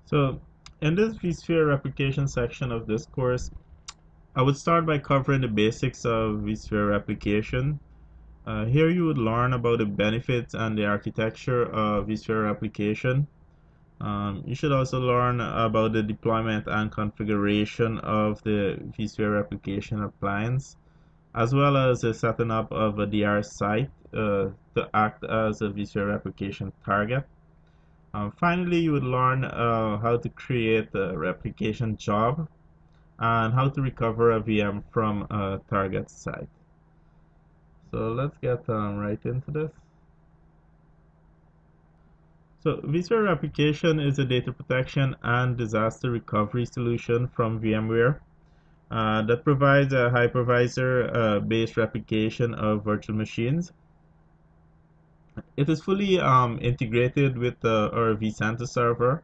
So in this vSphere replication section of this course, I would start by covering the basics of vSphere replication. Here you would learn about the benefits and the architecture of vSphere replication. You should also learn about the deployment and configuration of the vSphere Replication Appliance, as well as the setting up of a DR site to act as a vSphere replication target. Finally, you would learn how to create a replication job and how to recover a VM from a target site. So let's get right into this. So vSphere Replication is a data protection and disaster recovery solution from VMware that provides a hypervisor-based replication of virtual machines. It is fully integrated with our vCenter server,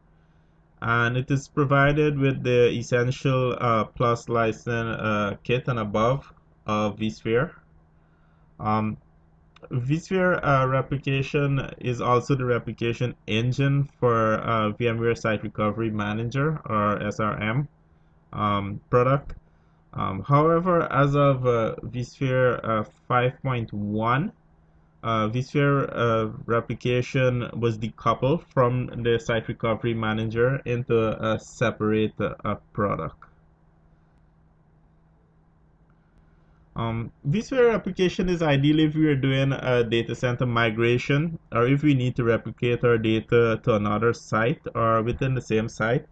and it is provided with the essential plus license kit and above of vSphere. vSphere replication is also the replication engine for VMware Site Recovery Manager, or SRM, product. However, as of vSphere 5.1, vSphere replication was decoupled from the Site Recovery Manager into a separate product. vSphere replication is ideally if we are doing a data center migration, or if we need to replicate our data to another site or within the same site.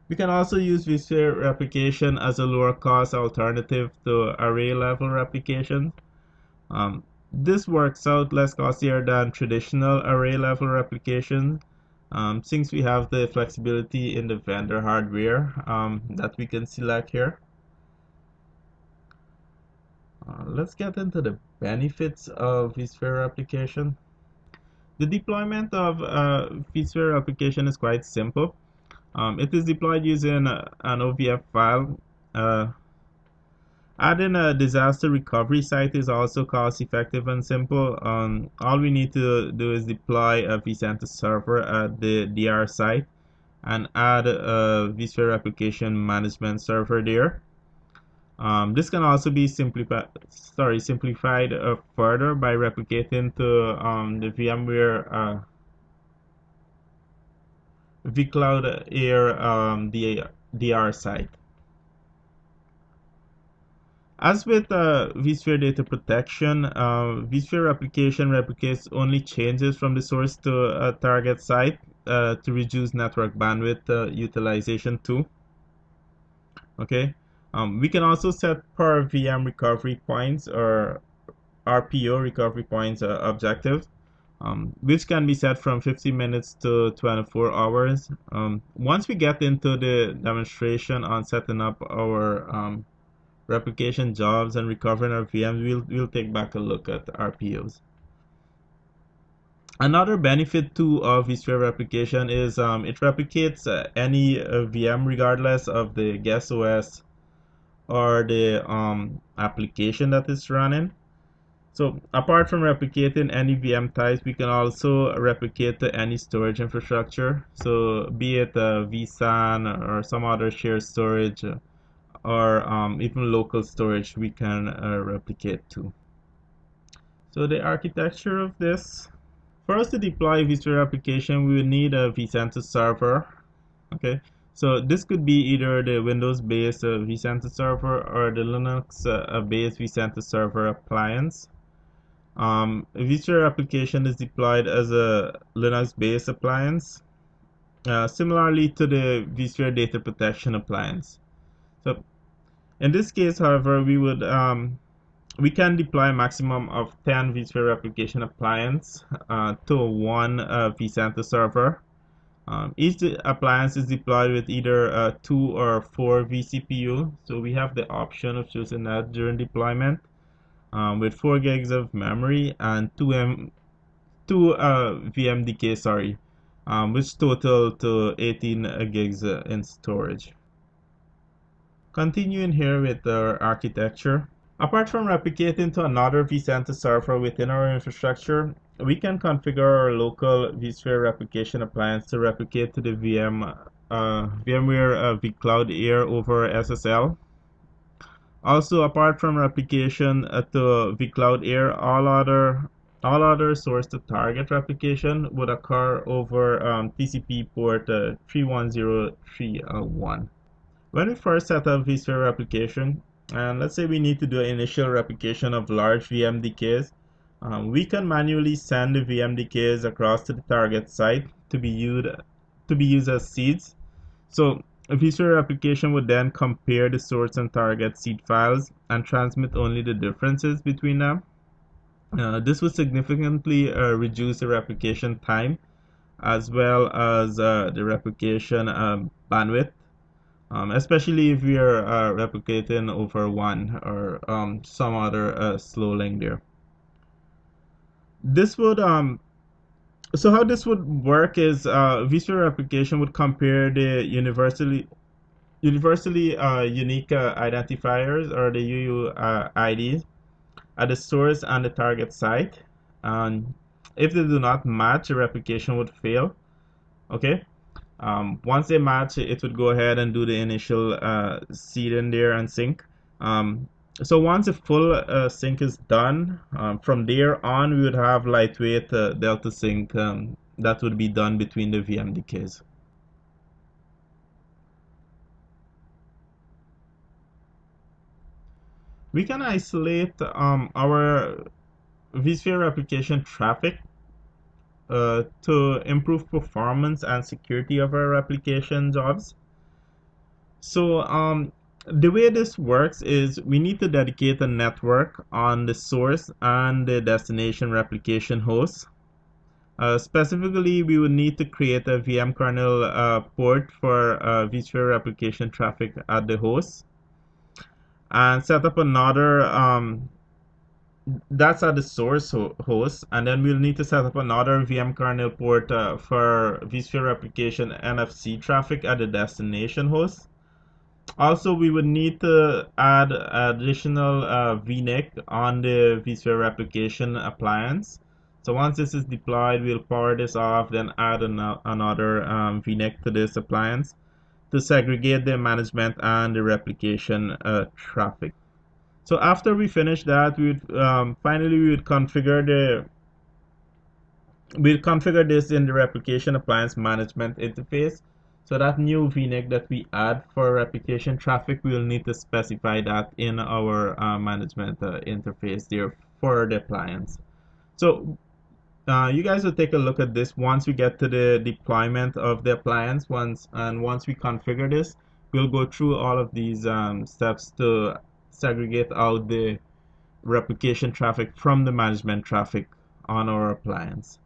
We can also use vSphere replication as a lower cost alternative to array level replication. This works out less costlier than traditional array level replication, since we have the flexibility in the vendor hardware that we can select here. Let's get into the benefits of vSphere replication. The deployment of vSphere replication is quite simple. It is deployed using an OVF file. Adding a disaster recovery site is also cost effective and simple. All we need to do is deploy a vCenter server at the DR site and add a vSphere replication management server there. This can also be simplified further by replicating to the VMware vCloud Air DR site. As with vSphere data protection, vSphere replication replicates only changes from the source to a target site to reduce network bandwidth utilization too. Okay. We can also set per VM recovery points or RPO recovery points objective, which can be set from 50 minutes to 24 hours. Once we get into the demonstration on setting up our replication jobs and recovering our VMs, we'll take back a look at RPOs. Another benefit too of vSphere replication is it replicates any VM regardless of the guest OS or the application that is running. So apart from replicating any VM types, we can also replicate to any storage infrastructure. So be it vSAN or some other shared storage or even local storage, we can replicate to. So the architecture of this, for us to deploy vSphere replication, we will need a vCenter server. Okay, so this could be either the Windows-based vCenter server or the Linux-based vCenter server appliance. vSphere application is deployed as a Linux-based appliance, similarly to the vSphere data protection appliance. So in this case, however, we can deploy a maximum of 10 vSphere replication appliance to one vCenter server. Each appliance is deployed with either 2 or 4 vCPU, so we have the option of choosing that during deployment, with 4 gigs of memory and 2 VMDK, which total to 18 gigs in storage. Continuing here with our architecture. Apart from replicating to another vCenter server within our infrastructure, we can configure our local vSphere replication appliance to replicate to the VMware vCloud Air over SSL. Also, apart from replication to vCloud Air, all other source to target replication would occur over TCP port 31031. When we first set up vSphere replication, and let's say we need to do an initial replication of large VMDKs, we can manually send the VMDKs across to the target site to be used as seeds. So a vSphere replication would then compare the source and target seed files and transmit only the differences between them. This would significantly reduce the replication time as well as the replication bandwidth, especially if we are replicating over one or some other slow link there. This would So how this would work is vSphere replication would compare the universally unique identifiers, or the UUIDs, at the source and the target site. And if they do not match, the replication would fail. Okay. Once they match, it would go ahead and do the initial seed in there and sync. So once the full sync is done, from there on we would have lightweight delta sync that would be done between the VMDKs. We can isolate our vSphere replication traffic to improve performance and security of our replication jobs. So the way this works is we need to dedicate a network on the source and the destination replication host. Specifically, we would need to create a VMkernel port for vSphere replication traffic at the host, and set up another that's at the source host, and then we'll need to set up another VMkernel port for vSphere replication NFC traffic at the destination host. Also, we would need to add additional vNIC on the vSphere replication appliance. So once this is deployed, we'll power this off, then add another vNIC to this appliance to segregate the management and the replication traffic. So after we finish that, we would finally we'll configure this in the replication appliance management interface. So that new vNIC that we add for replication traffic, we will need to specify that in our management interface there for the appliance. So you guys will take a look at this once we get to the deployment of the appliance. Once we configure this, we'll go through all of these steps to segregate out the replication traffic from the management traffic on our appliance.